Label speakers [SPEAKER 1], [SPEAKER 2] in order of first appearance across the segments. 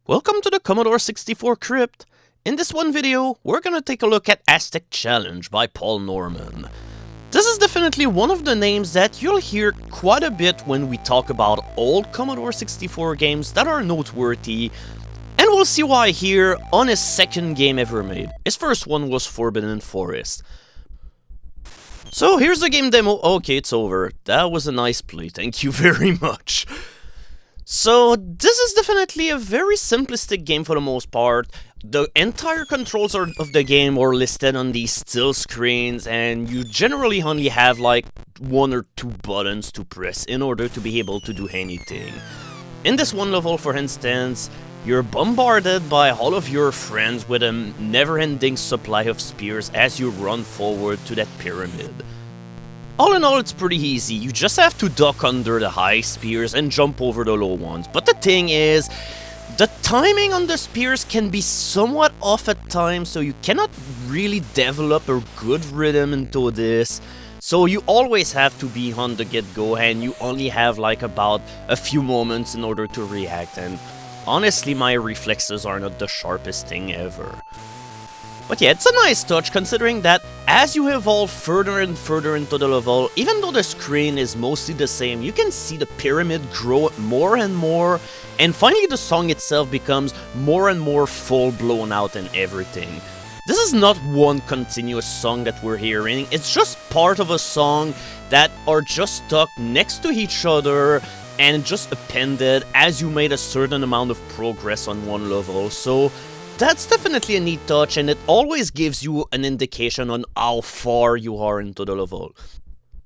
[SPEAKER 1] Welcome to the Commodore 64 Crypt. In this one video, we're gonna take a look at Aztec Challenge by Paul Norman. This is definitely one of the names that you'll hear quite a bit when we talk about old Commodore 64 games that are noteworthy, and we'll see why here on his second game ever made. His first one was Forbidden Forest. So here's the game demo. Okay, it's over. That was a nice play, thank you very much. So this is definitely a very simplistic game for the most part. The entire controls of the game are listed on these still screens, and you generally only have like one or two buttons to press in order to be able to do anything. In this one level, for instance, you're bombarded by all of your friends with a never-ending supply of spears as you run forward to that pyramid. All in all, it's pretty easy. You just have to duck under the high spears and jump over the low ones. But the thing is, the timing on the spears can be somewhat off at times, so you cannot really develop a good rhythm into this. So you always have to be on the get-go, and you only have like about a few moments in order to react. And honestly, my reflexes are not the sharpest thing ever. But yeah, it's a nice touch considering that as you evolve further and further into the level, even though the screen is mostly the same, you can see the pyramid grow more and more, and finally the song itself becomes more and more full blown out and everything. This is not one continuous song that we're hearing, it's just part of a song that are just stuck next to each other and just appended as you made a certain amount of progress on one level. So that's definitely a neat touch, and it always gives you an indication on how far you are into the level.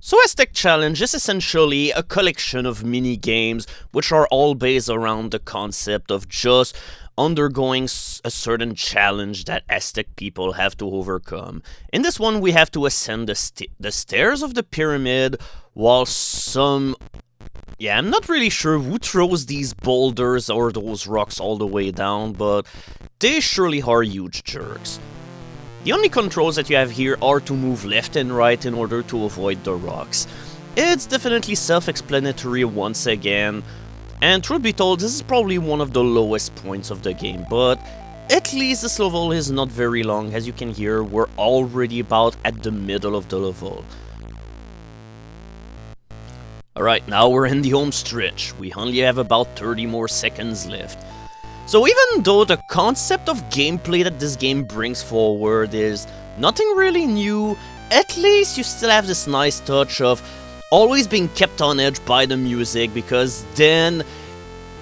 [SPEAKER 1] So Aztec Challenge is essentially a collection of mini-games which are all based around the concept of just undergoing a certain challenge that Aztec people have to overcome. In this one, we have to ascend the stairs of the pyramid while yeah, I'm not really sure who throws these boulders or those rocks all the way down, but they surely are huge jerks. The only controls that you have here are to move left and right in order to avoid the rocks. It's definitely self-explanatory once again, and truth be told, this is probably one of the lowest points of the game, but at least this level is not very long. As you can hear, we're already about at the middle of the level. Alright, now we're in the home stretch. We only have about 30 more seconds left. So even though the concept of gameplay that this game brings forward is nothing really new, at least you still have this nice touch of always being kept on edge by the music, because then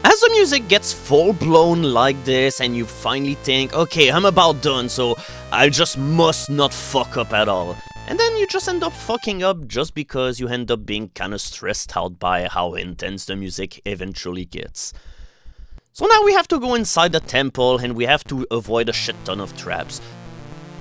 [SPEAKER 1] as the music gets full blown like this and you finally think, okay, I'm about done, so I just must not fuck up at all. And then you just end up fucking up just because you end up being kinda stressed out by how intense the music eventually gets. So now we have to go inside the temple and we have to avoid a shit ton of traps.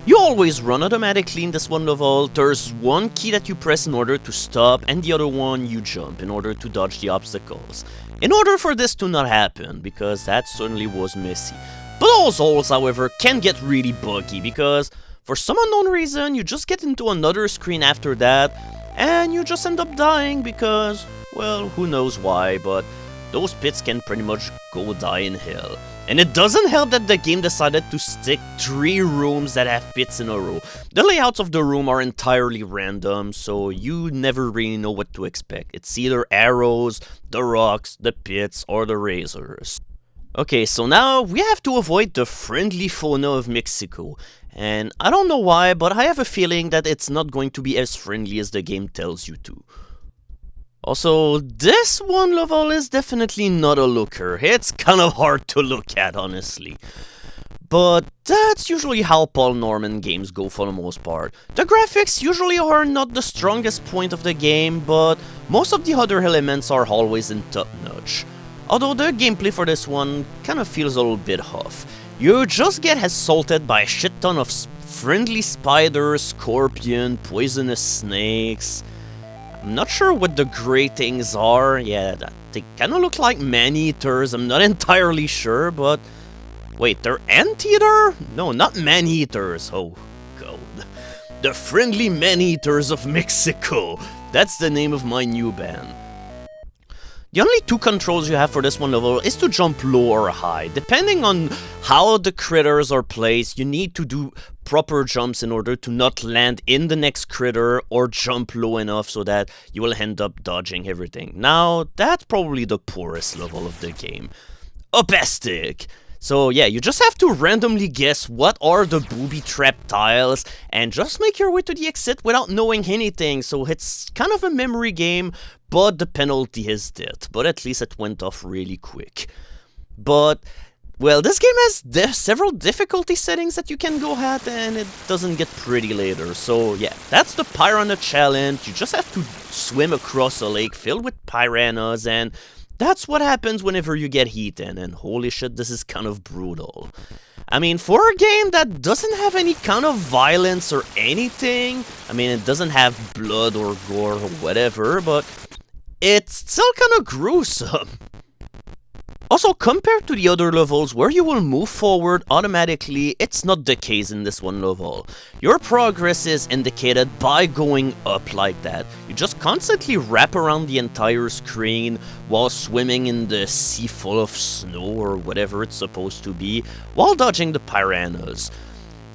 [SPEAKER 1] You always run automatically in this one level. There's one key that you press in order to stop, and the other one you jump in order to dodge the obstacles. In order for this to not happen, because that certainly was messy. But those holes, however, can get really buggy because for some unknown reason, you just get into another screen after that, and you just end up dying because, well, who knows why, but those pits can pretty much go die in hell. And it doesn't help that the game decided to stick 3 rooms that have pits in a row. The layouts of the room are entirely random, so you never really know what to expect. It's either arrows, the rocks, the pits, or the razors. Okay, so now we have to avoid the friendly fauna of Mexico. And I don't know why, but I have a feeling that it's not going to be as friendly as the game tells you to. Also, this one level is definitely not a looker. It's kind of hard to look at, honestly. But that's usually how Paul Norman games go for the most part. The graphics usually are not the strongest point of the game, but most of the other elements are always in top notch. Although the gameplay for this one kind of feels a little bit off. You just get assaulted by a shit ton of friendly spiders, scorpion, poisonous snakes. I'm not sure what the grey things are. Yeah, they kind of look like man-eaters. I'm not entirely sure, but wait, they're anteater? No, not man-eaters. Oh, God. The Friendly Man-Eaters of Mexico. That's the name of my new band. The only two controls you have for this one level is to jump low or high. Depending on how the critters are placed, you need to do proper jumps in order to not land in the next critter or jump low enough so that you will end up dodging everything. Now, that's probably the poorest level of the game. Aztec! So yeah, you just have to randomly guess what are the booby trap tiles and just make your way to the exit without knowing anything. So it's kind of a memory game, but the penalty is death. But at least it went off really quick. But, well, this game has several difficulty settings that you can go at, and it doesn't get pretty later. So yeah, that's the Piranha challenge. You just have to swim across a lake filled with piranhas, and that's what happens whenever you get eaten, and holy shit, this is kind of brutal. I mean, for a game that doesn't have any kind of violence or anything, I mean, it doesn't have blood or gore or whatever, but it's still kind of gruesome. Also, compared to the other levels where you will move forward automatically, it's not the case in this one level. Your progress is indicated by going up like that. You just constantly wrap around the entire screen while swimming in the sea full of snow or whatever it's supposed to be, while dodging the piranhas.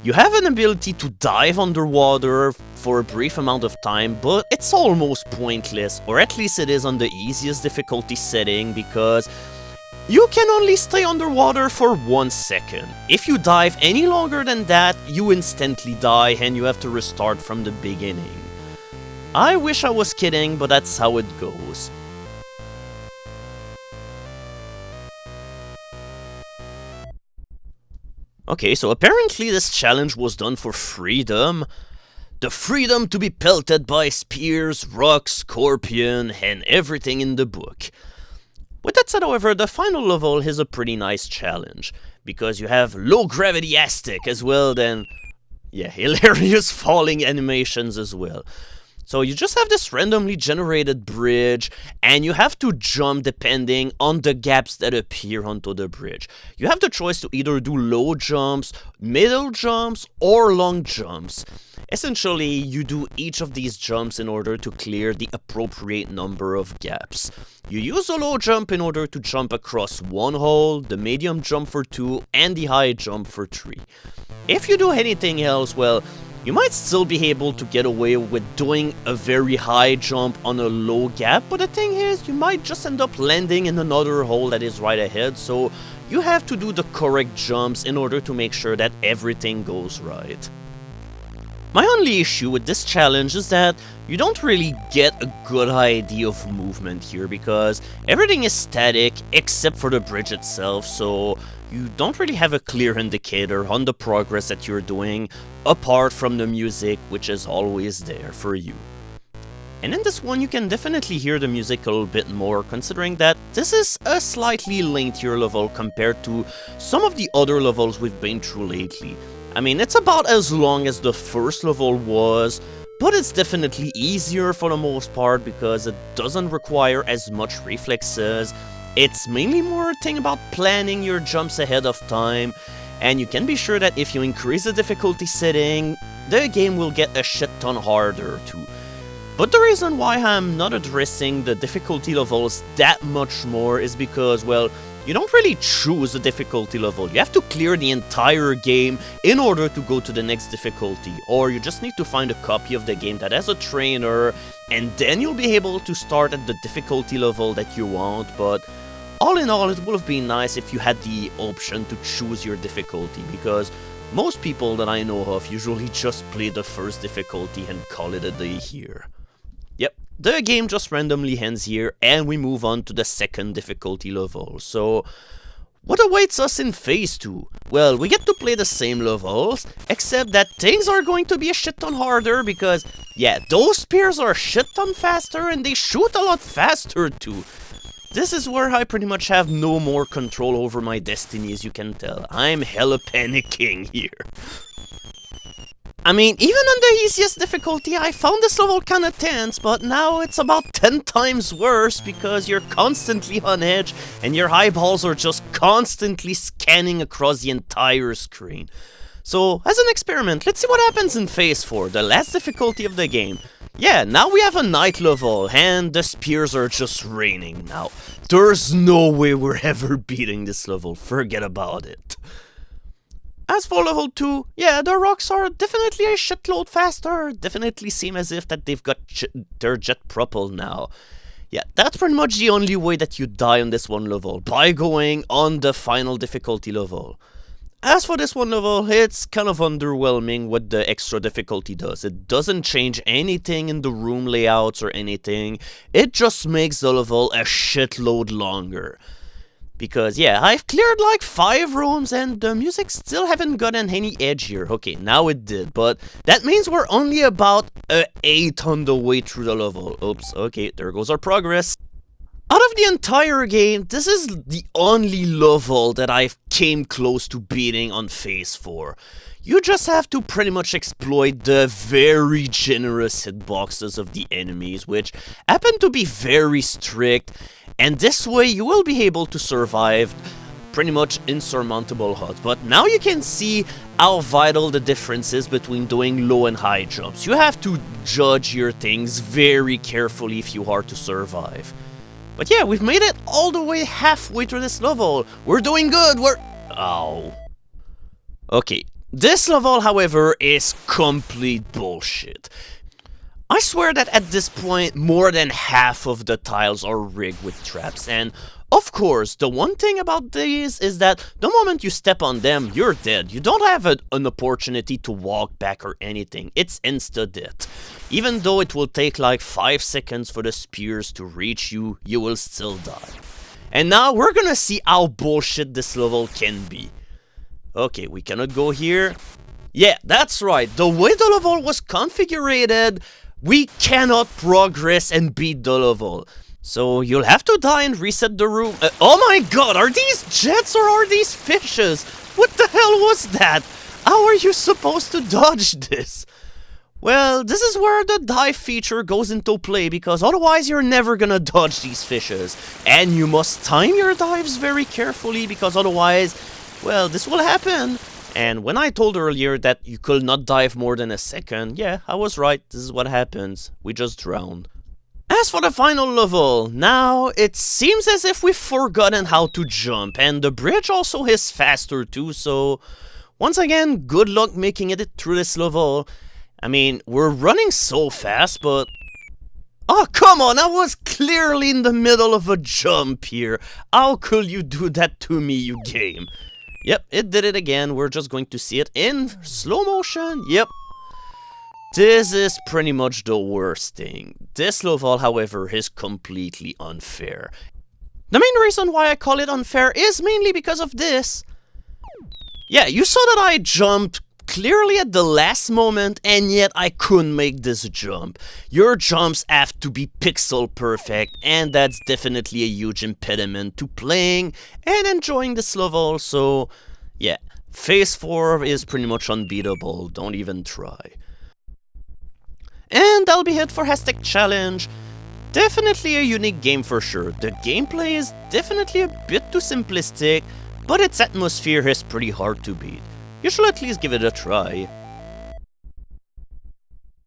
[SPEAKER 1] You have an ability to dive underwater for a brief amount of time, but it's almost pointless, or at least it is on the easiest difficulty setting, because you can only stay underwater for 1 second. If you dive any longer than that, you instantly die and you have to restart from the beginning. I wish I was kidding, but that's how it goes. Okay, so apparently this challenge was done for freedom. The freedom to be pelted by spears, rocks, scorpion, and everything in the book. With that said, however, the final level is a pretty nice challenge, because you have low-gravity Aztec as well, then, yeah, hilarious falling animations as well. So you just have this randomly generated bridge, and you have to jump depending on the gaps that appear onto the bridge. You have the choice to either do low jumps, middle jumps, or long jumps. Essentially, you do each of these jumps in order to clear the appropriate number of gaps. You use a low jump in order to jump across 1 hole, the medium jump for 2, and the high jump for 3. If you do anything else, well, you might still be able to get away with doing a very high jump on a low gap, but the thing is, you might just end up landing in another hole that is right ahead, so you have to do the correct jumps in order to make sure that everything goes right. My only issue with this challenge is that you don't really get a good idea of movement here, because everything is static except for the bridge itself, so you don't really have a clear indicator on the progress that you're doing, apart from the music, which is always there for you. And in this one, you can definitely hear the music a little bit more, considering that this is a slightly lengthier level compared to some of the other levels we've been through lately. I mean, it's about as long as the first level was, but it's definitely easier for the most part because it doesn't require as much reflexes. It's mainly more a thing about planning your jumps ahead of time, and you can be sure that if you increase the difficulty setting, the game will get a shit ton harder too. But the reason why I'm not addressing the difficulty levels that much more is because, well, you don't really choose a difficulty level. You have to clear the entire game in order to go to the next difficulty, or you just need to find a copy of the game that has a trainer, and then you'll be able to start at the difficulty level that you want. But all in all, it would have been nice if you had the option to choose your difficulty, because most people that I know of usually just play the first difficulty and call it a day here. Yep, the game just randomly ends here, and we move on to the second difficulty level. So, what awaits us in Phase 2? Well, we get to play the same levels, except that things are going to be a shit ton harder because, yeah, those spears are a shit ton faster and they shoot a lot faster too. This is where I pretty much have no more control over my destiny, as you can tell. I'm hella panicking here. I mean, even on the easiest difficulty, I found this level kinda tense, but now it's about 10 times worse because you're constantly on edge and your eyeballs are just constantly scanning across the entire screen. So, as an experiment, let's see what happens in Phase 4, the last difficulty of the game. Yeah, now we have a night level, and the spears are just raining now. There's no way we're ever beating this level, forget about it. As for level 2, yeah, the rocks are definitely a shitload faster, definitely seem as if that they've got their jet propelled now. Yeah, that's pretty much the only way that you die on this one level, by going on the final difficulty level. As for this one level, it's kind of underwhelming what the extra difficulty does. It doesn't change anything in the room layouts or anything, it just makes the level a shitload longer. Because, yeah, I've cleared like 5 rooms and the music still haven't gotten any edgier. Okay, now it did, but that means we're only about an 8 on the way through the level. Oops, okay, there goes our progress. Out of the entire game, this is the only level that I've came close to beating on Phase 4. You just have to pretty much exploit the very generous hitboxes of the enemies, which happen to be very strict, and this way you will be able to survive pretty much insurmountable odds. But now you can see how vital the difference is between doing low and high jumps. You have to judge your things very carefully if you are to survive. But yeah, we've made it all the way halfway through this level. We're doing good, Ow. Okay, this level, however, is complete bullshit. I swear that at this point, more than half of the tiles are rigged with traps, and of course, the one thing about these is that the moment you step on them, you're dead. You don't have an opportunity to walk back or anything. It's insta-death. Even though it will take like 5 seconds for the spears to reach you, you will still die. And now we're gonna see how bullshit this level can be. Okay, we cannot go here. Yeah, that's right. The way the level was configured, we cannot progress and beat the level. So you'll have to die and reset the room. Oh my god, are these jets or are these fishes? What the hell was that? How are you supposed to dodge this? Well, this is where the dive feature goes into play, because otherwise you're never gonna dodge these fishes. And you must time your dives very carefully, because otherwise, well, this will happen. And when I told earlier that you could not dive more than a second, yeah, I was right, this is what happens. We just drowned. As for the final level, now it seems as if we've forgotten how to jump, and the bridge also is faster too, so once again, good luck making it through this level. I mean, we're running so fast, but oh, come on, I was clearly in the middle of a jump here. How could you do that to me, you game? Yep, it did it again. We're just going to see it in slow motion. Yep. This is pretty much the worst thing. This level, however, is completely unfair. The main reason why I call it unfair is mainly because of this. Yeah, you saw that I jumped clearly at the last moment, and yet I couldn't make this jump. Your jumps have to be pixel perfect, and that's definitely a huge impediment to playing and enjoying this level, so yeah, Phase 4 is pretty much unbeatable, don't even try. And that'll be it for Aztec Challenge. Definitely a unique game for sure. The gameplay is definitely a bit too simplistic, but its atmosphere is pretty hard to beat. You should at least give it a try.